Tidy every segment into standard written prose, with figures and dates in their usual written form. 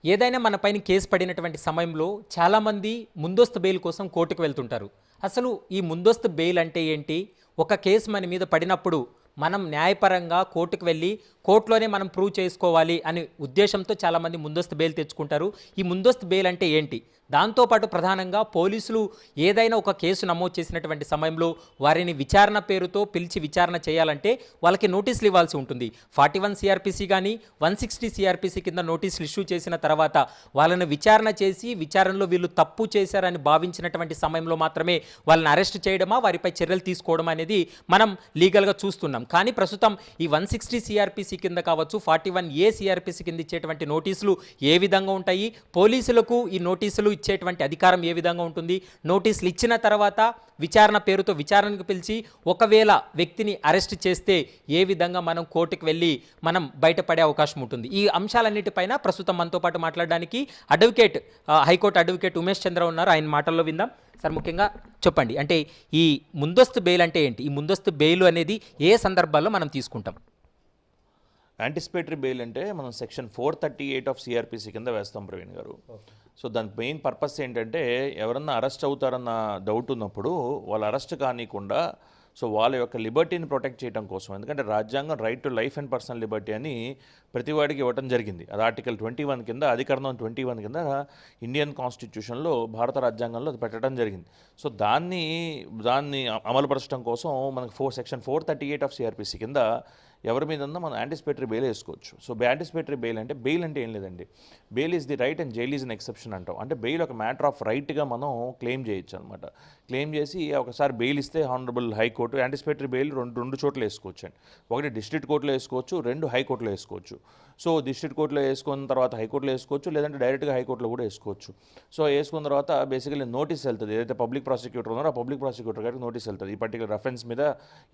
ఏదైనా మన పైన కేసు పడినటువంటి సమయంలో చాలామంది ముందస్తు బెయిల్ కోసం కోర్టుకు వెళ్తుంటారు. అసలు ఈ ముందస్తు బెయిల్ అంటే ఏంటి? ఒక కేసు మన మీద పడినప్పుడు మనం న్యాయపరంగా కోర్టుకు వెళ్ళి కోర్టులోనే మనం ప్రూవ్ చేసుకోవాలి అనే ఉద్దేశంతో చాలామంది ముందస్తు బెయిల్ తెచ్చుకుంటారు. ఈ ముందస్తు బెయిల్ అంటే ఏంటి? దాంతోపాటు ప్రధానంగా పోలీసులు ఏదైనా ఒక కేసు నమోదు చేసినటువంటి సమయంలో వారిని విచారణ పేరుతో పిలిచి విచారణ చేయాలంటే వాళ్ళకి నోటీసులు ఇవ్వాల్సి ఉంటుంది. 41 సిఆర్పిసి కానీ 160 సిఆర్పిసి కింద నోటీసులు ఇష్యూ చేసిన తర్వాత వాళ్ళని విచారణ చేసి విచారణలో వీళ్ళు తప్పు చేశారని భావించినటువంటి సమయంలో మాత్రమే వాళ్ళని అరెస్ట్ చేయడమా వారిపై చర్యలు తీసుకోవడం అనేది మనం లీగల్గా చూస్తున్నాం. కానీ ప్రస్తుతం ఈ 160 సిఆర్పిసి కింద కావచ్చు 41A సిఆర్పిసి కింద ఇచ్చేటువంటి నోటీసులు ఏ విధంగా ఉంటాయి, పోలీసులకు ఈ నోటీసులు ఇచ్చేటువంటి అధికారం ఏ విధంగా ఉంటుంది, నోటీసులు ఇచ్చిన తర్వాత విచారణ పేరుతో విచారణకు పిలిచి ఒకవేళ వ్యక్తిని అరెస్ట్ చేస్తే ఏ విధంగా మనం కోర్టుకు వెళ్ళి మనం బయటపడే అవకాశం ఉంటుంది. ఈ అంశాలన్నిటిపైన ప్రస్తుతం మనతో పాటు మాట్లాడడానికి హైకోర్టు అడ్వకేట్ ఉమేష్ చంద్ర ఉన్నారు. ఆయన మాటల్లో విందాం. సార్, ముఖ్యంగా చెప్పండి, అంటే ఈ ముందస్తు బెయిల్ అంటే ఏంటి? ఈ ముందస్తు బెయిల్ అనేది ఏ సందర్భాల్లో మనం తీసుకుంటాం? యాంటిసిపేటరీ బెయిల్ అంటే మనం సెక్షన్ 438 ఆఫ్ సిఆర్పిసి కింద వేస్తాం ప్రవీణ్ గారు. సో దాని మెయిన్ పర్పస్ ఏంటంటే ఎవరన్నా అరెస్ట్ అవుతారన్న డౌట్ ఉన్నప్పుడు వాళ్ళు అరెస్ట్ కానికుండా సో వాళ్ళ యొక్క లిబర్టీని ప్రొటెక్ట్ చేయడం కోసం, ఎందుకంటే రాజ్యాంగం right to life and personal Liberty అని ప్రతివాడికి ఇవ్వడం జరిగింది. అది ఆర్టికల్ 21 కింద, అధికరణం 21 కింద ఇండియన్ కాన్స్టిట్యూషన్లో, భారత రాజ్యాంగంలో అది పెట్టడం జరిగింది. సో దాన్ని అమలుపరచడం కోసం మనకు సెక్షన్ 438 ఆఫ్ సిఆర్పిసి కింద ఎవరి మీద మనం యాంటిసిపేటరీ బెయిల్ వేసుకోవచ్చు. సో యాంటిసిపేటరీ బెయిల్ అంటే ఏం లేదండి, bail is the right and jail is an exception అంటాం. అంటే బెయిల్ ఒక మ్యాటర్ ఆఫ్ రైట్గా మనం క్లెయిమ్ చేయొచ్చు అనమాట. క్లెయిమ్ చేసి ఒకసారి బెయిల్ ఇస్తే హానరబుల్ హైకోర్టు యాంటిసిపేటరీ బెయిల్ రెండు చోట్ల వేసుకోవచ్చు అండి. ఒకటి డిస్ట్రిక్ట్ కోర్టులో వేసుకోవచ్చు, 2 హైకోర్టులో వేసుకోవచ్చు. సో డిస్ట్రిక్ట్ కోర్టులో వేసుకున్న తర్వాత హైకోర్టులో వేసుకోవచ్చు, లేదంటే డైరెక్ట్గా హైకోర్టులో కూడా వేసుకోవచ్చు. సో వేసుకున్న తర్వాత బేసికలీ నోటీస్ వెళ్తుంది. ఏదైతే పబ్లిక్ ప్రాసిక్యూటర్ ఉన్నారో ఆ పబ్లిక్ ప్రాసిక్యూటర్ గారికి నోటీస్ వెళ్తుంది. ఈ పర్టికులర్ అఫెన్స్ మీద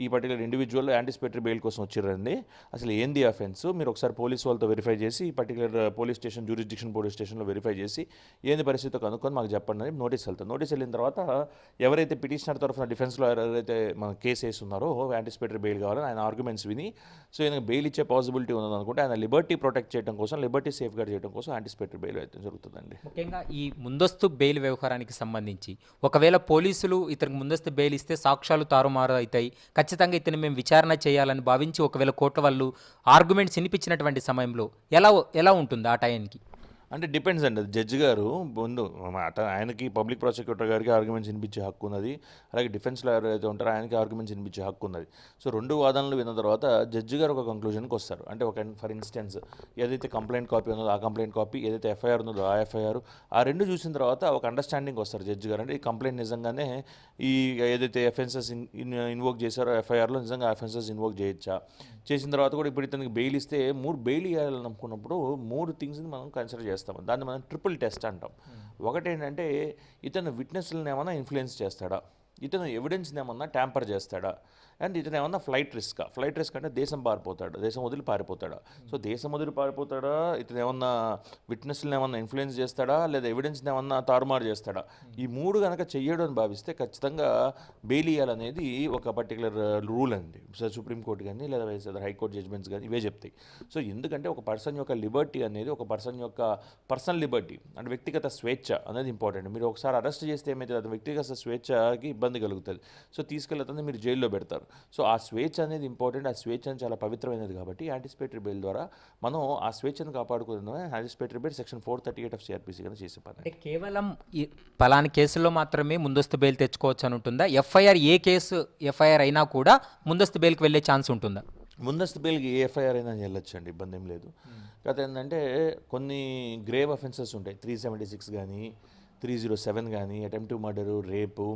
ఈ పర్టికులర్ ఇండివిజువల్ యాంటిసిపేటరీ బెయిల్ కోసం వచ్చిర్రండి, అసలు ఏంది అఫెన్స్, మీరు ఒకసారి పోలీస్ వాళ్ళతో వెరిఫై చేసి ఈ పర్టికులర్ పోలీస్ స్టేషన్ పోలీస్ స్టేషన్లో వెరిఫై చేసి ఏంది పరిస్థితితో కనుక్కొని మాకు చెప్పండి అని నోటీస్ వెళ్తుంది. నోటీస్ వెళ్ళిన తర్వాత ఎవరైతే పిటిషనర్ తరఫున డిఫెన్స్లో ఎవరైతే మన కేసు వేస్తున్నారో యాంటిసిపేటరీ బెయిల్ కావాలని ఆయన ఆర్గ్యుమెంట్స్ విని సో ఈయన బెయిల్ ఇచ్చే పాసిబిలిటీ ఉందనుకుంటే ఆయన లిబర్టీ ప్రొటెక్ట్ చేయడం కోసం, లిబర్టీ సేఫ్ గార్డ్ చేయడం కోసం యాంటిసిపేటరీ బెయిల్ అయితే జరుగుతుందండి. ముఖ్యంగా ఈ ముందస్తు బెయిల్ వ్యవహారానికి సంబంధించి ఒకవేళ పోలీసులు ఇతనికి ముందస్తు బెయిల్ ఇస్తే సాక్ష్యాలు తారుమారు అవుతాయి, ఖచ్చితంగా ఇతను మేము విచారణ చేయాలని భావించి ఒకవేళ కోర్టు వాళ్ళు ఆర్గ్యుమెంట్స్ వినిపించినటువంటి సమయంలో ఎలా ఉంటుంది ఆ టైంకి? అంటే డిపెండ్స్ అండి, అది జడ్జి గారు ముందు ఆయనకి పబ్లిక్ ప్రాసిక్యూటర్ గారికి ఆర్గ్యుమెంట్స్ వినిపించే హక్కు ఉన్నది, అలాగే డిఫెన్స్లో ఎవరైతే ఉంటారో ఆయనకి ఆర్గ్యుమెంట్స్ వినిపించే హక్కు ఉన్నది. సో 2 వాదనలు విన్న తర్వాత జడ్జి గారు ఒక కంక్లూజన్కి వస్తారు. అంటే ఫర్ ఇన్స్టెన్స్ ఏదైతే కంప్లైంట్ కాపీ ఉన్నదో ఆ కంప్లైంట్ కాపీ, ఏదైతే ఎఫ్ఐఆర్ ఉన్నదో ఆ ఎఫ్ఐఆర్, ఆ 2 చూసిన తర్వాత ఒక అండర్స్టాండింగ్ వస్తారు జడ్జి గారు. అంటే ఈ కంప్లైంట్ నిజంగానే ఈ ఏదైతే అఫెన్సెస్ ఇన్వోక్ చేశారో ఎఫ్ఐఆర్లో నిజంగా అఫెన్సెస్ ఇన్వోక్ చేయొచ్చా, చేసిన తర్వాత కూడా ఇప్పుడు ఇతనికి బెయిల్ ఇస్తే 3 బెయిల్ ఇవ్వాలని అనుకున్నప్పుడు 3 థింగ్స్ని మనం కన్సిడర్ చేస్తాం. దాన్ని మనం ట్రిపుల్ టెస్ట్ అంటాం. ఒకటి ఏంటంటే ఇతను విట్నెస్లను ఏమన్నా ఇన్ఫ్లుయెన్స్ చేస్తాడా, ఇతను ఎవిడెన్స్ని ఏమన్నా ట్యాంపర్ చేస్తాడా, అండ్ ఇతను ఏమన్నా ఫ్లైట్ రిస్క్ అంటే దేశం వదిలి పారిపోతాడా. సో దేశం వదిలి పారిపోతాడా, ఇతను ఏమన్నా విట్నెస్లను ఏమన్నా ఇన్ఫ్లుయెన్స్ చేస్తాడా, లేదా ఎవిడెన్స్ని ఏమన్నా తారుమారు చేస్తాడా, ఈ 3 కనుక చెయ్యడం అని భావిస్తే ఖచ్చితంగా బెయిల్ ఇవ్వాలనేది ఒక పర్టికులర్ రూల్ అండి. సుప్రీంకోర్టు కానీ లేదా హైకోర్టు జడ్జ్మెంట్స్ కానీ ఇవే చెప్తాయి. సో ఎందుకంటే ఒక పర్సన్ యొక్క లిబర్టీ అనేది ఒక పర్సన్ యొక్క పర్సనల్ లిబర్టీ అంటే వ్యక్తిగత స్వేచ్ఛ అనేది ఇంపార్టెంట్. మీరు ఒకసారి అరెస్ట్ చేస్తే ఏమైతే అది వ్యక్తిగత స్వేచ్ఛకి ఇబ్బంది కలుగుతుంది. సో తీసుకెళ్తుంది మీరు జైల్లో పెడతారు. సో ఆ స్వేచ్ఛ అనేది ఇంపార్టెంట్, ఆ స్వేచ్ఛ చాలా పవిత్రమైనది. కాబట్టి యాంటిసిపేటరీ బెయిల్ ద్వారా మనం ఆ స్వేచ్ఛను కాపాడుకునే anticipatory bail section 438 of CrPC కింద చేసే పని. అంటే కేవలం ఈ పలాని కేసుల్లో మాత్రమే ముందస్తు బెయిల్ తెచ్చుకోవచ్చు అని ఉంటుందా? ఎఫ్ఐఆర్ అయినా కూడా ముందస్తు బెయిల్కి వెళ్ళే ఛాన్స్ ఉంటుందా? ముందస్తు బెయిల్కి ఏ ఎఫ్ఐఆర్ అయినా వెళ్ళొచ్చండి, ఇబ్బంది ఏం లేదు. కాకపోతే ఏంటంటే కొన్ని గ్రేవ్ అఫెన్సెస్ ఉంటాయి, 376 కానీ 307 కానీ, అటెంప్ట్ టు మర్డరు, రేపు,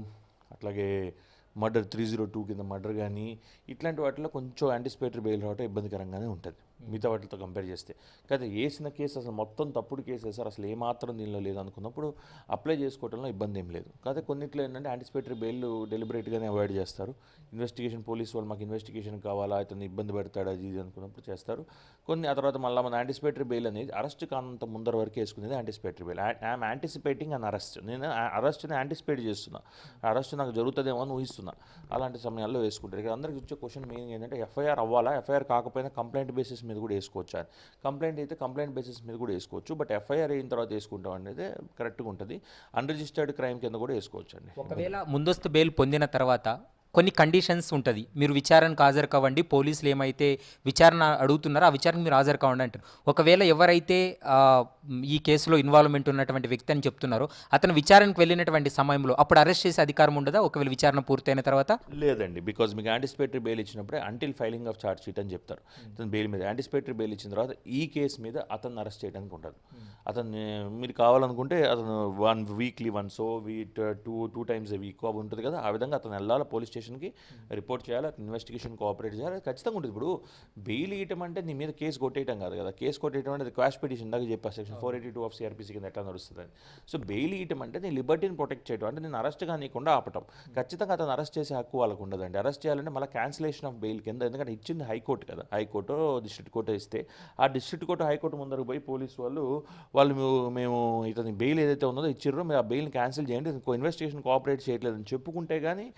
అట్లాగే మర్డర్ 302 కింద మర్డర్ కానీ ఇట్లాంటి వాటిలో కొంచెం యాంటిసిపేటరీ బెయిల్ రావటం ఇబ్బందికరంగానే ఉంటుంది మిగతా వాటితో కంపేర్ చేస్తే. కానీ వేసిన కేసు అసలు మొత్తం తప్పుడు కేసు వేసారు, అసలు ఏమాత్రం దీనిలో లేదు అనుకున్నప్పుడు అప్లై చేసుకోవడంలో ఇబ్బంది ఏం లేదు. కాకపోతే కొన్నిట్లో ఏంటంటే యాంటిసిపేటరీ బెయిల్ డెలిబరేట్గానే అవాయిడ్ చేస్తారు. ఇన్వెస్టిగేషన్ పోలీసు వాళ్ళు మాకు ఇన్వెస్టిగేషన్ కావాలా, ఇతను ఇబ్బంది పెడతాడు అది ఇది అనుకున్నప్పుడు చేస్తారు. ఆ తర్వాత మళ్ళీ మన యాంటిసిపేటరీ బెయిల్ అనేది అరెస్ట్ కానంత ముందర వరకు వేసుకునేది anticipatory bail. I'm anticipating an arrest, నేను అరెస్ట్ని యాంటిసిపేట్ చేస్తున్నా, అరెస్ట్ నాకు జరుగుతుందేమో అని ఊహిస్తున్నా, అలాంటి సమయాల్లో వేసుకుంటారు. ఇక్కడ అందరికీ వచ్చే క్వశ్చన్ మెయిన్ ఏంటంటే ఎఫ్ఐఆర్ అవ్వాలా, ఎఫ్ఐఆర్ కాకపోయినా కంప్లైంట్ బేసిస్ మీద కూడా వేసుకోవచ్చు. కంప్లైంట్ అయితే కంప్లైంట్ బేసిస్ మీద కూడా వేసుకోవచ్చు. బట్ ఎఫ్ఐఆర్ అయిన తర్వాత వేసుకుంటాం అనేది కరెక్ట్గా ఉంటుంది. అన్రిజిస్టర్డ్ క్రైమ్ కింద కూడా వేసుకోవచ్చు అండి. ఒకవేళ ముందస్తు బెయిల్ పొందిన తర్వాత కొన్ని కండిషన్స్ ఉంటుంది. మీరు విచారణకు హాజరు కావండి, పోలీసులు ఏమైతే విచారణ అడుగుతున్నారో ఆ విచారణకు మీరు హాజరు కావండి అంటారు. ఒకవేళ ఎవరైతే ఈ కేసులో ఇన్వాల్వ్మెంట్ ఉన్నటువంటి వ్యక్తి అని చెప్తున్నారో అతను విచారణకు వెళ్ళినటువంటి సమయంలో అప్పుడు అరెస్ట్ చేసే అధికారం ఉండదా ఒకవేళ విచారణ పూర్తయిన తర్వాత? లేదండి, బికాజ్ మీకు యాంటిసిపేటరీ బెయిల్ ఇచ్చినప్పుడే until filing of charge sheet అని చెప్తారు. అతను బెయిల్ మీద యాంటిసిపేటరీ బెయిల్ ఇచ్చిన తర్వాత ఈ కేసు మీద అతను అరెస్ట్ చేయడానికి ఉంటుంది. అతన్ని మీరు కావాలనుకుంటే అతను 1 వీక్లీ వన్స్ టూ టైమ్స్ ఏ వీక్ అవి ఉంటుంది కదా, ఆ విధంగా అతను వెళ్ళాలి పోలీస్ స్టేషన్కి, రిపోర్ట్ చేయాలి, అతను ఇన్వెస్టిగేషన్ కోఆపరేట్ చేయాలి. అది ఖచ్చితంగా ఉంటుంది. ఇప్పుడు బెయిల్ ఇవ్వటం అంటే నీ మీద కేసు కొట్టేయటం కాదు కదా, కేసు కొట్టేయటం అంటే అది క్వాష్ పిటిషన్ దాకా చెప్పా సెక్షన్ 482 ఆఫ్ సిఆర్పిసి కింద ఎట్లా నడుస్తుంది. సో బెయిల్ ఇవ్వటం అంటే నీ లిబర్టీని ప్రొటెక్ట్ చేయడం, అంటే నేను అరెస్ట్ కానీయకుండా ఆపటం. ఖచ్చితంగా అతను అరెస్ట్ చేసే హక్కు వాళ్ళకు ఉండదండి. అరెస్ట్ చేయాలంటే మళ్ళీ క్యాన్సిలేషన్ ఆఫ్ బెయిల్ కింద, ఎందుకంటే ఇచ్చింది హైకోర్టు కదా, హైకోర్టు డిస్ట్రిక్ట్ కోర్టు ఇస్తే ఆ డిస్ట్రిక్ట్ కోర్టు హైకోర్టు ముందరకు పోయి పోలీసు వాళ్ళు మేము ఇతని బెయిల్ ఏదైతే ఉన్నదో ఇచ్చిర్రో మీరు ఆ బెయిల్ని క్యాన్సిల్ చేయండి, ఇన్వెస్టిగేషన్ కోఆపరేట్ చేయట్లేదని చెప్పుకుంటే కానీ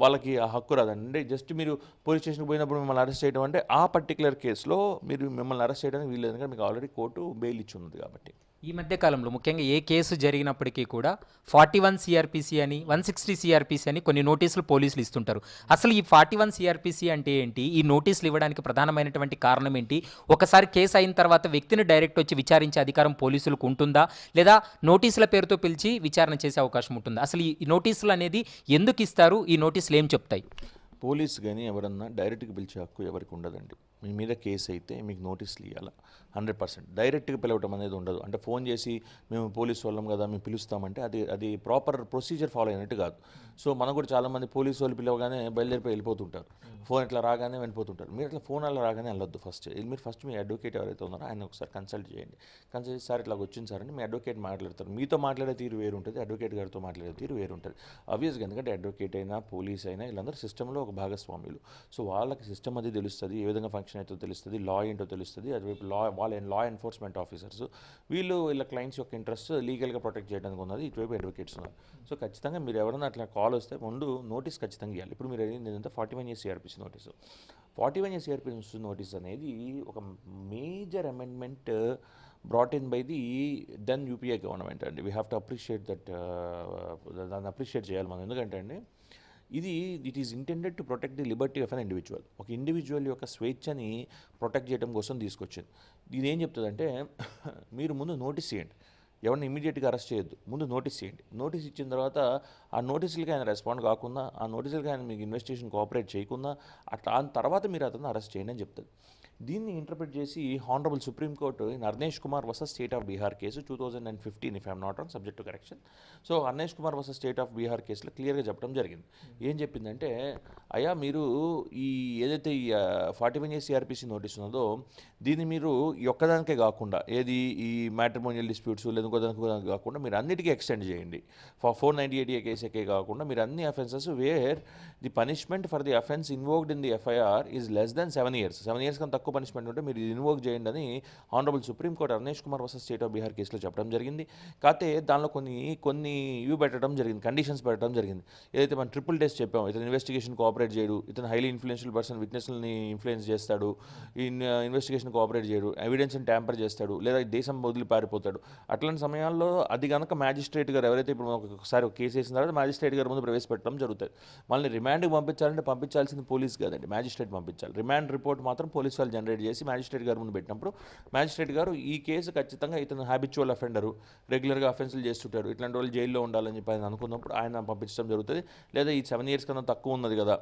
వాళ్ళకి ఆ హక్కు రాదండి. అంటే జస్ట్ మీరు పోలీస్ స్టేషన్కి పోయినప్పుడు మిమ్మల్ని అరెస్ట్ చేయడం అంటే ఆ పర్టికులర్ కేసులో మీరు మిమ్మల్ని అరెస్ట్ చేయడానికి వీల్లేదు, ఎందుకంటే మీకు ఆల్రెడీ కోర్టు బెయిల్ ఇచ్చి ఉన్నది కాబట్టి. ఈ మధ్య కాలంలో ముఖ్యంగా ఏ కేసు జరిగినప్పటికీ కూడా 41 సిఆర్పిసి అని 160 సిఆర్పిసి అని కొన్ని నోటీసులు పోలీసులు ఇస్తుంటారు. అసలు ఈ 41 సిఆర్పిసి అంటే ఏంటి? ఈ నోటీసులు ఇవ్వడానికి ప్రధానమైనటువంటి కారణం ఏంటి? ఒకసారి కేసు అయిన తర్వాత వ్యక్తిని డైరెక్ట్ వచ్చి విచారించే అధికారం పోలీసులకు ఉంటుందా, లేదా నోటీసుల పేరుతో పిలిచి విచారణ చేసే అవకాశం ఉంటుందా? అసలు ఈ నోటీసులు అనేది ఎందుకు ఇస్తారు? ఈ నోటీసులు ఏం చెప్తాయి? పోలీసు కానీ ఎవరన్నా డైరెక్ట్గా పిలిచే హక్కు ఎవరికి ఉండదండి. మీ మీద కేసు అయితే మీకు నోటీసులు ఇవ్వాలి 100%. డైరెక్ట్గా పిలవటం అనేది ఉండదు. అంటే ఫోన్ చేసి మేము పోలీసు వాళ్ళం కదా మేము పిలుస్తామంటే అది ప్రాపర్ ప్రొసీజర్ ఫాలో అయినట్టు కాదు. సో మనం కూడా చాలామంది పోలీసు వాళ్ళు పిలవగానే బయలుదేరిపోయి వెళ్ళిపోతుంటారు. ఫోన్ ఇట్లా రాగానే వెళ్ళిపోతుంటారు. మీరు ఇట్లా ఫోన్ అలా రాగానే వెళ్ళొద్దు. మీరు ఫస్ట్ మీ అడ్వకేట్ ఎవరైతే ఉన్నారో ఆయన ఒకసారి కన్సల్ట్ చేయండి. కన్సల్ట్ చేసి సార్ ఇట్లా వచ్చింది సార్ అని మీ అడ్వకేట్ మాట్లాడతారు. మీతో మాట్లాడే తీరు వేరు ఉంటుంది, అడ్వకేట్ గారితో మాట్లాడే తీరు వేరు ఉంటుంది. ఆబ్వియస్గా ఎందుకంటే అడ్వకేట్ అయినా పోలీస్ అయినా వీళ్ళందరూ సిస్టంలో ఒక భాగస్వామ్యులు. సో వాళ్ళకి సిస్టమ్ అది తెలుస్తుంది, ఏ విధంగా ఫంక్షన్ అయితే తెలుస్తుంది, లా ఏంటో తెలుస్తుంది. అటువైపు లా ఎన్ఫోర్స్మెంట్ ఆఫీసర్స్ వీళ్ళ క్లయింట్స్ యొక్క ఇంట్రెస్ట్ లీగల్గా ప్రొటెక్ట్ చేయడానికి ఉన్నది, ఇటువైపు అడ్వకేట్స్ ఉన్నారు. సో ఖచ్చితంగా మీరు ఎవరైనా అట్లా కాల్ వస్తే ముందు నోటీస్ ఖచ్చితంగా ఇవ్వాలి. ఇప్పుడు మీరు ఏంటంటే 41 years CrPC notice, 41 years CrPC notice అనేది ఒక major amendment brought in by the then UPA government అండి. వీ హ్యావ్ టు అప్రిషియేట్ దాన్ని అప్రిషియేట్ చేయాలి మనం. ఎందుకంటే అండి it is intended to protect the Liberty of an individual. ఒక ఇండివిజువల్ యొక్క స్వేచ్ఛని ప్రొటెక్ట్ చేయడం కోసం తీసుకొచ్చింది. ఇది ఏం చెప్తుందంటే మీరు ముందు నోటీస్ చేయండి, ఎవరిని ఇమీడియట్గా అరెస్ట్ చేయొద్దు, ముందు నోటీస్ చేయండి. నోటీస్ ఇచ్చిన తర్వాత ఆ నోటీసులకి ఆయన రెస్పాండ్ కాకుండా, ఆ నోటీసులకి ఆయన మీకు ఇన్వెస్టిగేషన్ కోఆపరేట్ చేయకుండా దాని తర్వాత మీరు అతను అరెస్ట్ చేయండి అని చెప్తుంది. దీన్ని ఇంటర్ప్రిట్ చేసి honourable supreme court in Arnesh Kumar versus state of Bihar case 2015 if I'm not wrong, subject to correction. So Arnesh Kumar versus state of Bihar కేసులో క్లియర్గా చెప్పడం జరిగింది. ఏం చెప్పిందంటే అయ్యా మీరు ఏదైతే ఈ 41 years సిఆర్పిసి నోటీస్ ఉన్నదో దీన్ని మీరు ఈ ఒక్కదానికే కాకుండా ఏది ఈ మ్యాట్రిమోనియల్ డిస్ప్యూట్స్ లేదా ఇంకోదానికి కాకుండా మీరు అన్నిటికీ ఎక్స్టెండ్ చేయండి. 498A కేసుకే కాకుండా మీరు అన్ని offences wear the punishment for the offence invoked in the FIR is less than 7 years. 7 years కన్నా తక్కువ పనిష్మెంట్ ఉంటే మీరు ఇన్వోక్ చేయండి అని honourable supreme court Arnesh Kumar versus state of Bihar కేసులో చెప్పడం జరిగింది. కాకపోతే దానిలో కొన్ని ఇవి పెట్టడం జరిగింది, కండిషన్స్ పెట్టడం జరిగింది. ఏదైతే మనం ట్రిపుల్ టెస్ట్ చెప్పాం, ఇతను ఇన్వెస్టిగేషన్ కోఆపరేట్ చేయడు, ఇతను హైలీ ఇన్ఫ్లుయెన్షియల్ పర్సన్ విట్నెస్ని ఇన్ఫ్లుయెన్స్ చేస్తాడు, ఇన్వెస్టిగేషన్ కోఆపరేట్ చేయడు, ఎవిడెన్స్ని ట్యాంపర్ చేస్తాడు, లేదా దేశం వదిలి పారిపోతాడు. అట్లాంటి సమయాల్లో అది కనుక మ్యాజిస్ట్రేట్ గారు ఎవరైతే ఇప్పుడు ఒకసారి ఒక కేసు వేసిన తర్వాత మ్యాజిస్ట్రేట్ గారి ముందు ప్రవేశపెట్టడం జరుగుతుంది. మళ్ళీ రిమాండ్కి పంపించాలంటే పంపించాల్సింది పోలీస్ కాదండి, మ్యాజిస్ట్రేట్ పంపించాలి. రిమాండ్ రిపోర్ట్ మాత్రం పోలీస్ వాళ్ళు జనరేట్ చేసి మ్యాజిస్ట్రేట్ గారు ముందు పెట్టినప్పుడు మ్యాజిస్ట్రేట్ గారు ఈ కేసు ఖచ్చితంగా ఇతను హ్యాబిచువల్ అఫెండరు, రెగ్యులర్గా అఫెన్సులు చేస్తుంటాడు, ఇట్లాంటి వాళ్ళు జైల్లో ఉండాలని చెప్పి ఆయన అనుకున్నప్పుడు ఆయన పంపించడం జరుగుతుంది. లేదా ఈ 7 years కన్నా తక్కువ ఉన్నది కదా,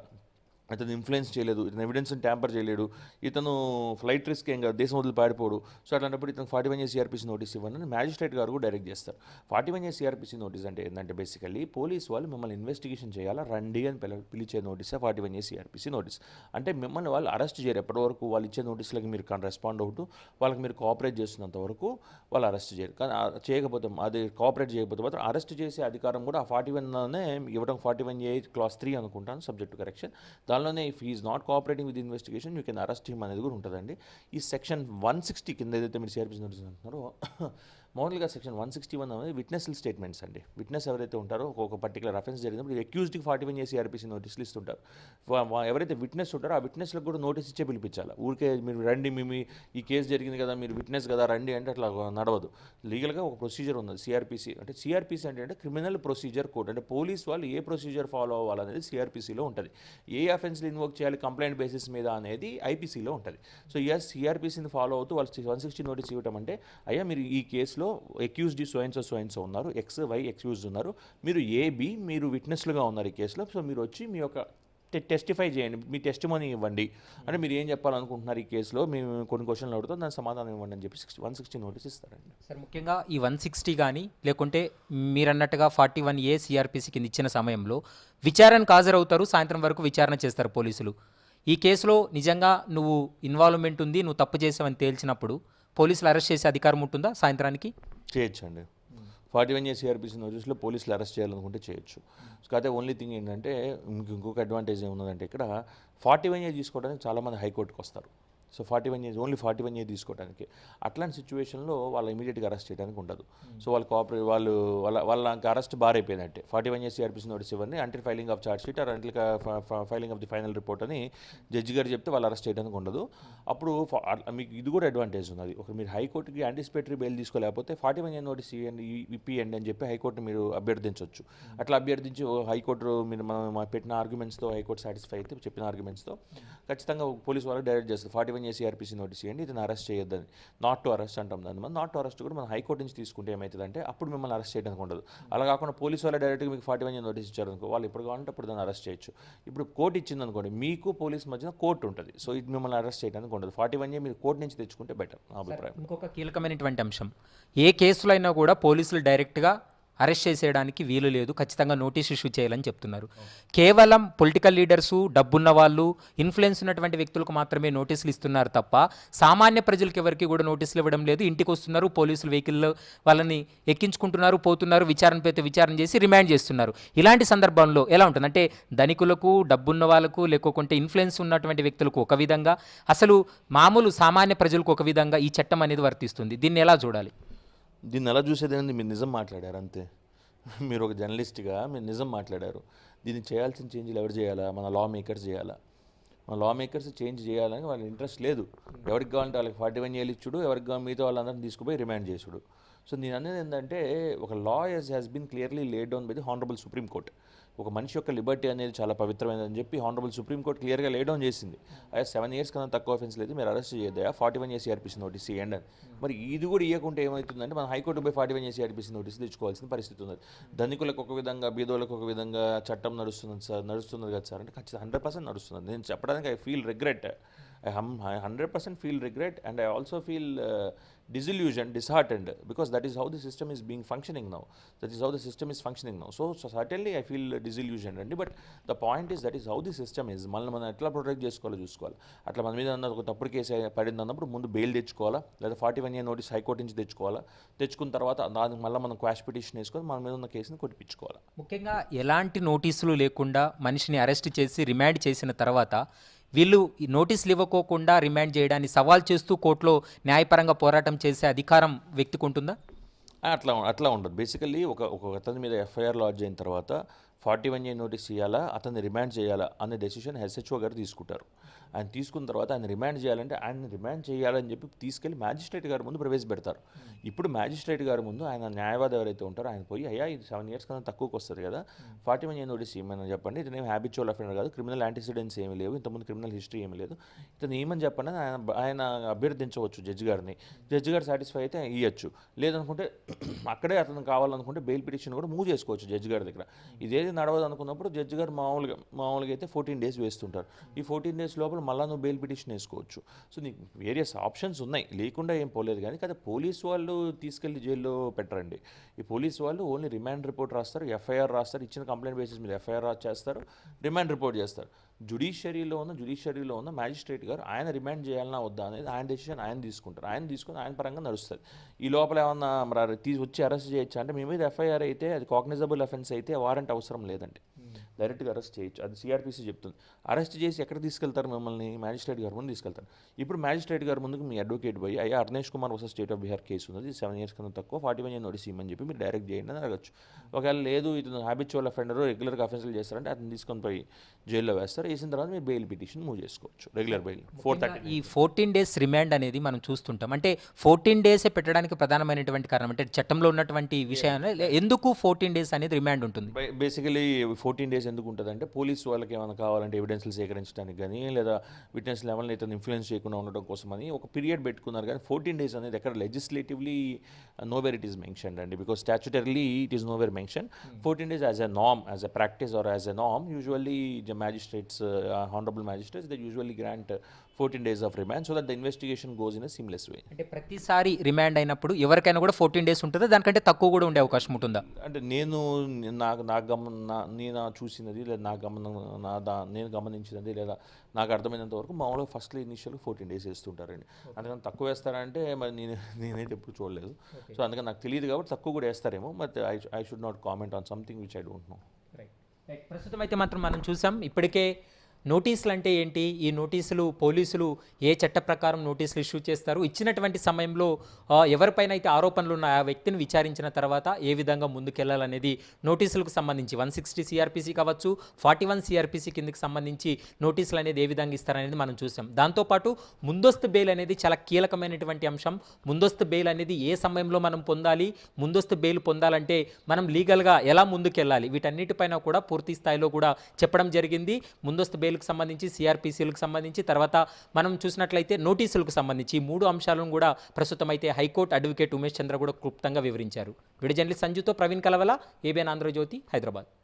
ఇతను ఇన్ఫ్లుయెన్స్ చేయలేదు, ఇతను ఎవిడెన్స్ని ట్యాంపర్ చేయలేడు, ఇతను ఫ్లైట్ రిస్క్ ఏం కాదు, దేశం వదిలి పారిపోడు, సో అట్లాంటప్పుడు ఇతను 41 years సిఆర్పిసి నోటీస్ ఇవ్వండి మ్యాజిస్ట్రేట్ గారు కూడా డైరెక్ట్ చేస్తారు. 41 years సిఆర్పిసి నోటీస్ అంటే ఏంటంటే బేసికల్లీ పోలీస్ వాళ్ళు మిమ్మల్ని ఇన్వెస్టిగేషన్ చేయాలా రండి అని పిలిచే నోటీసే 41 years సిఆర్పిసి నోటీస్. అంటే మిమ్మల్ని వాళ్ళు అరెస్ట్ చేయరు, ఎప్పటి వరకు వాళ్ళు ఇచ్చే నోటీసులకి మీరు రెస్పాండ్ అవుతూ వాళ్ళకి మీరు కోఆపరేట్ చేస్తున్నంత వరకు వాళ్ళు అరెస్ట్ చేయరు. కానీ చేయకపోతే అది కోఆపరేట్ చేయకపోతే మాత్రం అరెస్ట్ చేసే అధికారం కూడా ఆ 41నే ఇవ్వడం. 41A Clause 3 అనుకుంటాను, సబ్జెక్ట్ టు కరెక్షన్. దానిలోనే if is not cooperating with investigation you can arrest him అనేది కూడా ఉంటుందండి. ఈ సెక్షన్ 160 కింద ఏదైతే మీరు సిఆర్పిసి నోటీస్ అంటున్నారో మామూలుగా సెక్షన్ 161 అనేది విట్నెస్ స్టేట్మెంట్స్ అండి. విట్నెస్ ఎవరైతే ఉంటారో ఒక పర్టికులర్ అఫెన్స్ జరిగినప్పుడు అక్యూజ్డ్కి 41 సిఆర్పిసి నోటీసులు ఇస్తుంటారు. ఎవరైతే విట్నెస్ ఉంటారో ఆ విట్నెస్లకు కూడా నోటీస్ ఇచ్చే పిలిపించాలి. ఊరికే మీరు రండి, మీ ఈ కేసు జరిగింది కదా, మీరు విట్నెస్ కదా రండి అంటే అట్లా నడవదు. లీగల్గా ఒక ప్రొసీజర్ ఉంది సిఆర్పిసి. అంటే సిఆర్పిసి అంటే క్రిమినల్ ప్రొసీజర్ కోడ్. అంటే పోలీస్ వాళ్ళు ఏ ప్రొసీజర్ ఫాలో అవ్వాలనేది సిఆర్పిసిలో ఉంటుంది. ఏ అఫెన్స్లు ఇన్వోక్ చేయాలి కంప్లైంట్ బేసిస్ మీద అనేది ఐపీసీలో ఉంటుంది. సో ఎస్, సిఆర్పిసిని ఫాలో అవుతూ వాళ్ళు 160 నోటీస్ ఇవ్వటం అంటే, అయ్యా మీరు ఈ కేసులో అక్యూజ్డ్ సో ఉన్నారు, ఎక్స్ వై అక్యూజ్డ్ ఉన్నారు, మీరు ఏబి మీరు విట్నెస్లుగా ఉన్నారు ఈ కేసులో, సో మీరు వచ్చి మీ యొక్క టెస్టిఫై చేయండి, మీ టెస్టిమనీ ఇవ్వండి, అంటే మీరు ఏం చెప్పాలనుకుంటున్నారు ఈ కేసులో, మేము కొన్ని క్వశ్చన్లు అడుగుతాం, దాని సమాధానం ఇవ్వండి అని చెప్పి 160 నోటీస్ ఇస్తారండి. సార్ ముఖ్యంగా ఈ 160 కానీ లేకుంటే మీరన్నట్టుగా 41A సిఆర్పిసి కింద ఇచ్చిన సమయంలో విచారణకు హాజరవుతారు, సాయంత్రం వరకు విచారణ చేస్తారు పోలీసులు. ఈ కేసులో నిజంగా నువ్వు ఇన్వాల్వ్మెంట్ ఉంది, నువ్వు తప్పు చేసావని తేల్చినప్పుడు పోలీసులు అరెస్ట్ చేసే అధికారం ఉంటుందా సాయంత్రానికి? చేయొచ్చండి. 41A సిఆర్పిసి నోటీస్లో పోలీసులు అరెస్ట్ చేయాలనుకుంటే చేయొచ్చు. కాకపోతే ఓన్లీ థింగ్ ఏంటంటే, ఇంకొక అడ్వాంటేజ్ ఏమున్నదంటే, ఇక్కడ 41A తీసుకోవడానికి చాలామంది హైకోర్టుకి వస్తారు. సో 41A ఓన్లీ 41A తీసుకోవడానికి. అట్లాంటి సిచ్యువేషన్లో వాళ్ళు ఇమీడియట్గా అరెస్ట్ చేయడానికి ఉండదు. సో వాళ్ళు వాళ్ళ అరెస్ట్ బార్ అయిపోయిందంటే 41A సిఆర్పిసి నోటీస్ ఇవ్వండి until filing of charge sheet or until filing of the final report అని జడ్జి గారు చెప్తే వాళ్ళు అరెస్ట్ చేయడానికి ఉండదు. అప్పుడు మీకు ఇది కూడా అడ్వాంటేజ్ ఉన్నది. ఒక మీరు హైకోర్టుకి యాంటిసిపేటరీ బెయిల్ తీసుకోలేకపోతే 41A నోటీస్ ఇప్పియండి అని చెప్పి హైకోర్టు మీరు అభ్యర్థించవచ్చు. అట్లా అభ్యర్థించి హైకోర్టు మీరు మనం పెట్టిన ఆర్గ్యుమెంట్స్తో హైకోర్టు సాటిస్ఫై అయితే చెప్పిన ఆర్గ్యుమెంట్స్తో ఖచ్చితంగా పోలీసు వాళ్ళకి డైరెక్ట్ చేస్తారు 41A సిఆర్పిసి నోటీస్ ఇవ్వండి, ఇతను అరెస్ట్ చేయొద్దని. నాట్ టు అరెస్ట్ అంటాం దాన్ని. మనం నాట్ టు అరెస్ట్ కూడా మనం హైకోర్టు నుంచి తీసుకుంటే ఏమవుతుందంటే అప్పుడు మిమ్మల్ని అరెస్ట్ చేయడానికి ఉండదు. అలా కాకుండా పోలీసు వాళ్ళు డైరెక్ట్గా మీకు 41A నోటీస్ ఇచ్చారనుకో, వాళ్ళు ఎప్పుడు కావాలంటే అప్పుడు దాన్ని అరెస్ట్ చేయొచ్చు. ఇప్పుడు కోర్టు ఇచ్చింది అనుకోండి, మీకు పోలీస్ మధ్యన కోర్టు ఉంటుంది. సో ఇది మిమ్మల్ని అరెస్ట్ చేయడానికి ఉండదు. 41A మీరు కోర్టు నుంచి తెచ్చుకుంటే బెటర్ నా అభిప్రాయం. ఇంకొక కీలకమైనటువంటి అంశం, ఏ కేసులో అయినా కూడా పోలీసులు డైరెక్ట్గా అరెస్ట్ చేసేయడానికి వీలు లేదు, ఖచ్చితంగా నోటీస్ ఇష్యూ చేయాలని చెప్తున్నారు. కేవలం పొలిటికల్ లీడర్సు, డబ్బున్న వాళ్ళు, ఇన్ఫ్లుయెన్స్ ఉన్నటువంటి వ్యక్తులకు మాత్రమే నోటీసులు ఇస్తున్నారు తప్ప సామాన్య ప్రజలకు ఎవరికి కూడా నోటీసులు ఇవ్వడం లేదు. ఇంటికి వస్తున్నారు, పోలీసులు వెహికల్లో వాళ్ళని ఎక్కించుకుంటున్నారు, పోతున్నారు, విచారణ పేరుతో విచారణ చేసి రిమాండ్ చేస్తున్నారు. ఇలాంటి సందర్భంలో ఎలా ఉంటుంది అంటే, ధనికులకు, డబ్బున్న వాళ్ళకు, లేకుంటే ఇన్ఫ్లుయెన్స్ ఉన్నటువంటి వ్యక్తులకు ఒక విధంగా, అసలు మామూలు సామాన్య ప్రజలకు ఒక విధంగా ఈ చట్టం అనేది వర్తిస్తుంది. దీన్ని ఎలా చూడాలి? దీన్ని ఎలా చూసేది, మీరు నిజం మాట్లాడారు అంతే. మీరు ఒక జర్నలిస్ట్గా మీరు నిజం మాట్లాడారు. దీన్ని చేయాల్సిన చేంజ్లు ఎవరు చేయాలా? మన లా మేకర్స్ చేయాలా. మన లా మేకర్స్ చేంజ్ చేయాలని వాళ్ళ ఇంట్రెస్ట్ లేదు. ఎవరికి కావాలంటే వాళ్ళకి 41A ఇచ్చుడు, ఎవరికి కావాలి మిగతా వాళ్ళందరినీ తీసుకుపోయి రిమాండ్ చేసుడు. సో నేను అనేది ఏంటంటే, ఒక law has been clearly laid down by the honourable supreme court. ఒక మనిషి యొక్క లిబర్టీ అనేది చాలా పవిత్రమైనదని చెప్పి హానరబుల్ సుప్రీం కోర్ట్ క్లియర్గా లే డౌన్ చేసింది. అయ్యా 7 years కన్నా తక్కువ అఫెన్స్ లేదు, మీరు అరెస్ట్ చేయొద్దా, 41A సిఆర్పిసి నోటీస్ ఇవ్వండి అని. మరి ఇది కూడా ఇవ్వకుంటే ఏమవుతుందంటే, మనం హైకోర్టు పోయి 41A సిఆర్పిసి నోటీస్ తెచ్చుకోవాల్సిన పరిస్థితి ఉంది. ధనికులకు ఒక విధంగా, బీదోళ్ళకు ఒక విధంగా చట్టం నడుస్తున్నది కదా సార్ అంటే ఖచ్చితంగా 100% నడుస్తున్నది. నేను చెప్పడానికి I feel regret. I 100% feel regret, and I also feel disillusioned, disheartened, because that is how the system is being functioning now. That is how the system is functioning now. So certainly I feel disillusioned అండి. But the point is, that is how the system is. మనం ఎట్లా protect చేసుకోవాలో చూసుకోవాలి. అట్లా మన మీద ఒక తప్పుడు కేసు పడింది అన్నప్పుడు ముందు బెయిల్ తెచ్చుకోవాలా, లేదా 41A నోటీస్ హైకోర్టు నుంచి తెచ్చుకోవాలా. తెచ్చుకున్న తర్వాత దానికి మళ్ళీ మనం క్వాష్ పిటిషన్ వేసుకొని మన మీద ఉన్న కేసుని కొట్టిపించుకోవాలి. ముఖ్యంగా ఎలాంటి నోటీసులు లేకుండా మనిషిని అరెస్ట్ చేసి రిమాండ్ చేసిన తర్వాత వీళ్ళు ఈ నోటీసులు ఇవ్వకోకుండా రిమాండ్ చేయడాన్ని సవాల్ చేస్తూ కోర్టులో న్యాయపరంగా పోరాటం చేసే అధికారం వ్యక్తికి ఉంటుందా? అట్లా ఉండదు. బేసికల్లీ ఒక అతని మీద ఎఫ్ఐఆర్ లాడ్జ్ అయిన తర్వాత 41A నోటీస్ ఇవ్వాలా, అతన్ని రిమాండ్ చేయాలా అనే డెసిషన్ ఎస్హెచ్ఓ గారు తీసుకుంటారు. ఆయన తీసుకున్న తర్వాత ఆయన రిమాండ్ చేయాలంటే ఆయన రిమాండ్ చేయాలని చెప్పి తీసుకెళ్లి మ్యాజిస్ట్రేట్ గారి ముందు ప్రవేశపెడతారు. ఇప్పుడు మ్యాజిస్ట్రేట్ గారి ముందు ఆయన న్యాయవాది ఎవరైతే ఉంటారో ఆయన పోయి, అయ్యా ఇది 7 years కన్నా తక్కువకి వస్తుంది కదా, 41A నోటీస్ ఏమని చెప్పండి, ఇతను ఏమి హ్యాబిచువల్ అఫెండర్ కాదు, క్రిమినల్ యాంటిసిడెంట్స్ ఏమీ లేవు, ఇంతకుముందు క్రిమినల్ హిస్టరీ ఏమీ లేదు, ఇతను ఏమని చెప్పండి ఆయన అభ్యర్థించవచ్చు జడ్జి గారిని. జడ్జి గారు సాటిస్ఫై అయితే ఇవ్వచ్చు, లేదనుకుంటే అక్కడే అతను కావాలనుకుంటే బెయిల్ పిటిషన్ కూడా మూవ్ చేసుకోవచ్చు జడ్జి గారి దగ్గర. ఇదేది నడవదు అనుకున్నప్పుడు జడ్జి గారు మామూలుగా అయితే 14 days వేస్తుంటారు. ఈ 14 days లోపల మళ్ళీ నువ్వు బెయిల్ పిటిషన్ వేసుకోవచ్చు. సో నీకు వేరియస్ ఆప్షన్స్ ఉన్నాయి, లేకుండా ఏం పోలేదు. కానీ కదా పోలీసు వాళ్ళు తీసుకెళ్లి జైల్లో పెట్టరండి. ఈ పోలీసు వాళ్ళు ఓన్లీ రిమాండ్ రిపోర్ట్ రాస్తారు, ఎఫ్ఐఆర్ రాస్తారు, ఇచ్చిన కంప్లైంట్ బేసిస్ మీద ఎఫ్ఐఆర్ చేస్తారు, రిమాండ్ రిపోర్ట్ చేస్తారు. జ్యుడిషియరీలో ఉన్న మ్యాజిస్ట్రేట్ గారు ఆయన రిమాండ్ చేయాలన్నా వద్దా అనేది ఆయన డెసిషన్ ఆయన తీసుకుంటారు. ఆయన తీసుకుని ఆయన పరంగా నడుస్తుంది. ఈ లోపల ఏమన్నా మరి వచ్చి అరెస్ట్ చేయొచ్చా అంటే, మీ మీద ఎఫ్ఐఆర్ అయితే అది కాగ్నిజబుల్ అఫెన్స్ అయితే వారెంట్ అవసరం లేదండి. డైరెక్ట్గా అరెస్ట్ చేయొచ్చు. అది సిఆర్పిసి చెప్తుంది. అరెస్ట్ చేసి ఎక్కడ తీసుకెళ్తారు మిమ్మల్ని? మ్యాజిస్ట్రేట్ గారి ముందు తీసుకెళ్తారు. ఇప్పుడు మ్యాజిస్ట్రేట్ గారి ముందుకు మీ అడ్వకేట్ పోయి అయ్యా Arnesh Kumar versus state of Bihar case ఉన్నది, 7 years కన్నా తక్కువ, 41 year నోటీస్ ఇవ్వమని చెప్పి మీరు డైరెక్ట్ చేయండి అని అడగచ్చు. ఒకవేళ లేదు ఇతను హ్యాబిచువల్ అఫెండర్, రెగ్యులర్గా అఫెన్సులు చేస్తారంటే అతను తీసుకొని పోయి జైల్లో వేస్తారు. వేసిన తర్వాత మీరు బెయిల్ పిటిషన్ మూవ్ చేసుకోవచ్చు, రెగ్యులర్ బెయిల్ 430. ఈ 14 days రిమాండ్ అనేది మనం చూస్తుంటాం. అంటే 14 days పెట్టడానికి ప్రధానమైనటువంటి కారణం అంటే చట్టంలో ఉన్నటువంటి విషయాన్ని ఎందుకు 14 days అనేది రిమాండ్ ఉంటుంది? బేసికలీ 14 days ఎందుకు ఉంటుంది అంటే పోలీసు వాళ్ళకి ఏమైనా కావాలంటే ఎవిడెన్స్లు సేకరించడానికి కానీ లేదా విట్నెస్ లెవెల్ని ఇతను ఇన్ఫ్లుయెన్స్ చేయకుండా ఉండడం కోసం అని ఒక పీరియడ్ పెట్టుకున్నారు. కానీ 14 days అనేది ఎక్కడ legislatively nowhere it is mentioned అండి, because statutorily it is nowhere mention. 14 days as a norm, as a practice or as a norm usually the magistrates, honourable magistrates they usually grant 14 days of remand so that the investigation goes in a seamless way. అంటే ప్రతిసారి remand అయినప్పుడు ఎవరికైనా కూడా 14 days ఉంటుందా, దానికంటే తక్కువ కూడా ఉండే అవకాశం ఉంటుందా? అంటే నేను చూసినది లేదా నేను గమనించినది లేదా నాకు అర్థమైనంత వరకు మామూలుగా ఫస్ట్లో ఇనిషియల్గా 14 days వేస్తుంటారండి. అందుకని తక్కువ వేస్తారంటే మరి నేనైతే ఎప్పుడు చూడలేదు. సో అందుకని నాకు తెలియదు కాబట్టి తక్కువ కూడా వేస్తారేమో, but I should not comment on something which I don't know. ప్రస్తుతం అయితే మాత్రం మనం చూసాం ఇప్పటికే నోటీసులు అంటే ఏంటి, ఈ నోటీసులు పోలీసులు ఏ చట్ట ప్రకారం నోటీసులు ఇష్యూ చేస్తారు, ఇచ్చినటువంటి సమయంలో ఎవరిపైన అయితే ఆరోపణలు ఉన్న ఆ వ్యక్తిని విచారించిన తర్వాత ఏ విధంగా ముందుకెళ్లాలనేది నోటీసులకు సంబంధించి 160 CRPC కావచ్చు, 41 CRPC కిందకి సంబంధించి నోటీసులు అనేది ఏ విధంగా ఇస్తారనేది మనం చూసాం. దాంతోపాటు ముందస్తు బెయిల్ అనేది చాలా కీలకమైనటువంటి అంశం. ముందస్తు బెయిల్ అనేది ఏ సమయంలో మనం పొందాలి, ముందస్తు బెయిల్ పొందాలంటే మనం లీగల్గా ఎలా ముందుకెళ్ళాలి, వీటన్నిటిపైన కూడా పూర్తి స్థాయిలో కూడా చెప్పడం జరిగింది. ముందస్తు బెయిల్ సంబంధించి, సిఆర్పిసిలకు సంబంధించి, తర్వాత మనం చూసినట్లయితే నోటీసులకు సంబంధించి ఈ 3 అంశాలను కూడా ప్రస్తుతం అయితే హైకోర్టు అడ్వకేట్ ఉమేష్ చంద్ర కూడా క్లుప్తంగా వివరించారు. వీడియో జర్నలిస్ట్ సంజుతో ప్రవీణ్ కలవల, ఏబిఎన్ ఆంధ్రజ్యోతి, హైదరాబాద్.